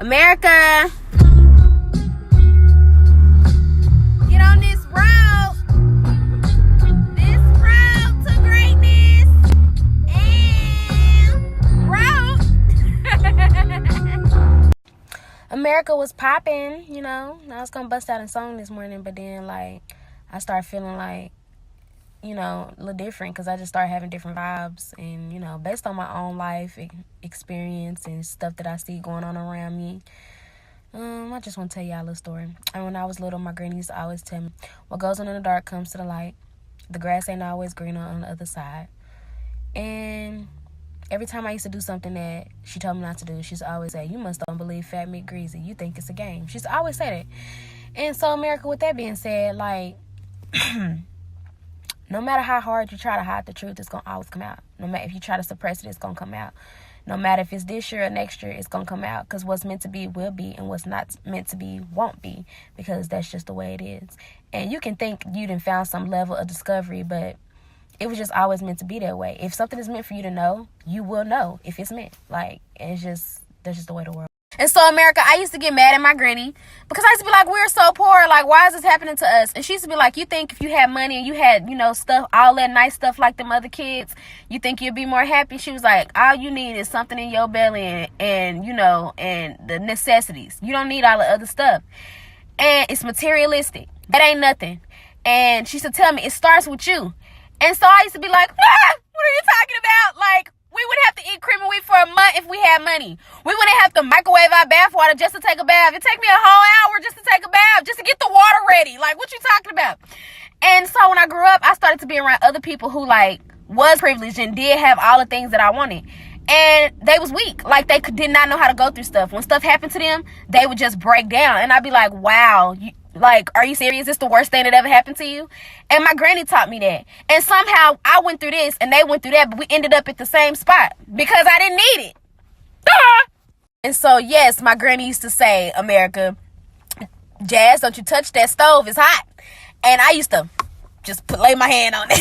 America, get on this road to greatness and road. America was popping, you know. I was gonna bust out a song this morning, but then like I started feeling like, you know, a little different because I just started having different vibes, and you know, based on my own life experience and stuff that I see going on around me. I just want to tell y'all a little story. And when I was little, my granny used to always tell me, what goes on in the dark comes to the light. The grass ain't always greener on the other side. And every time I used to do something that she told me not to do, she used to always say, you must don't believe fat meat greasy. You think it's a game. She used to always say that. And so, America, with that being said, like, no matter how hard you try to hide the truth, it's going to always come out. No matter if you try to suppress it, it's going to come out. No matter if it's this year or next year, it's going to come out. Because what's meant to be will be, and what's not meant to be won't be. Because that's just the way it is. And you can think you done found some level of discovery, but it was just always meant to be that way. If something is meant for you to know, you will know if it's meant. Like, that's just the way the world. And so, America, I used to get mad at my granny because I used to be like, we're so poor. Like, why is this happening to us? And she used to be like, you think if you had money and you had, you know, stuff, all that nice stuff like them other kids, you think you'd be more happy? She was like, all you need is something in your belly and you know, and the necessities. You don't need all the other stuff. And it's materialistic. That ain't nothing. And she used to tell me, it starts with you. And so I used to be like, what are you talking about? Like, we wouldn't have to eat cream of wheat for a month if we had money. We wouldn't have to microwave our bath water just to take a bath. It take me a whole hour just to take a bath, just to get the water ready. Like, what you talking about? And so when I grew up, I started to be around other people who, like, was privileged and did have all the things that I wanted. And they was weak. Like, they did not know how to go through stuff. When stuff happened to them, they would just break down. And I'd be like, wow, like, are you serious? This the worst thing that ever happened to you? And my granny taught me that. And somehow I went through this and they went through that, but we ended up at the same spot because I didn't need it. And so, yes, my granny used to say, America, Jazz, don't you touch that stove, it's hot. And I used to just lay my hand on it.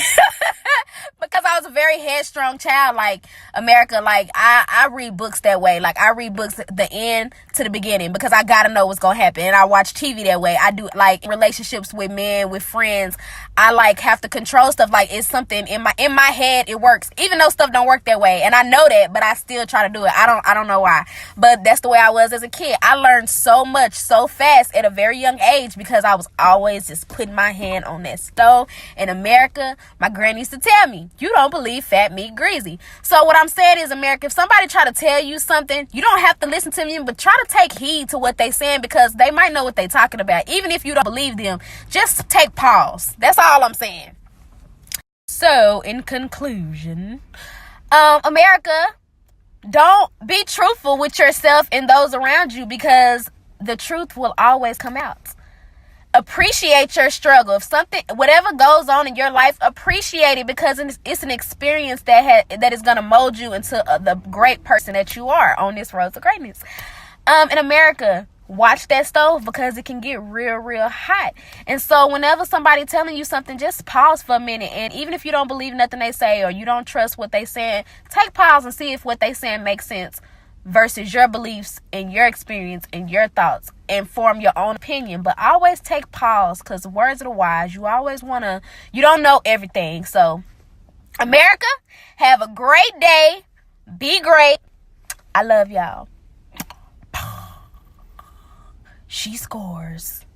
Because I was a very headstrong child. Like, America, like, I read books that way. Like, I read books the end to the beginning because I gotta know what's gonna happen. And I watch TV that way. I do, like, relationships with men, with friends. I, like, have to control stuff. Like, it's something in my head, it works. Even though stuff don't work that way. And I know that, but I still try to do it. I don't know why. But that's the way I was as a kid. I learned so much so fast at a very young age because I was always just putting my hand on that stove. In America, my granny used to tell me, you don't believe fat meat greasy. So what I'm saying is, America, if somebody try to tell you something, you don't have to listen to them, but try to take heed to what they saying because they might know what they talking about. Even if you don't believe them, just take pause. That's all I'm saying. So, in conclusion, America, don't be truthful with yourself and those around you because the truth will always come out. Appreciate your struggle. If something, whatever goes on in your life, appreciate it because it's an experience that is going to mold you into the great person that you are on this road to greatness. In America, watch that stove because it can get real, real hot. And so whenever somebody telling you something, just pause for a minute. And even if you don't believe nothing they say or you don't trust what they saying, take pause and see if what they saying makes sense versus your beliefs and your experience and your thoughts, and form your own opinion. But always take pause because words are the wise. You always you don't know everything. So, America, have a great day. Be great. I love y'all. She scores.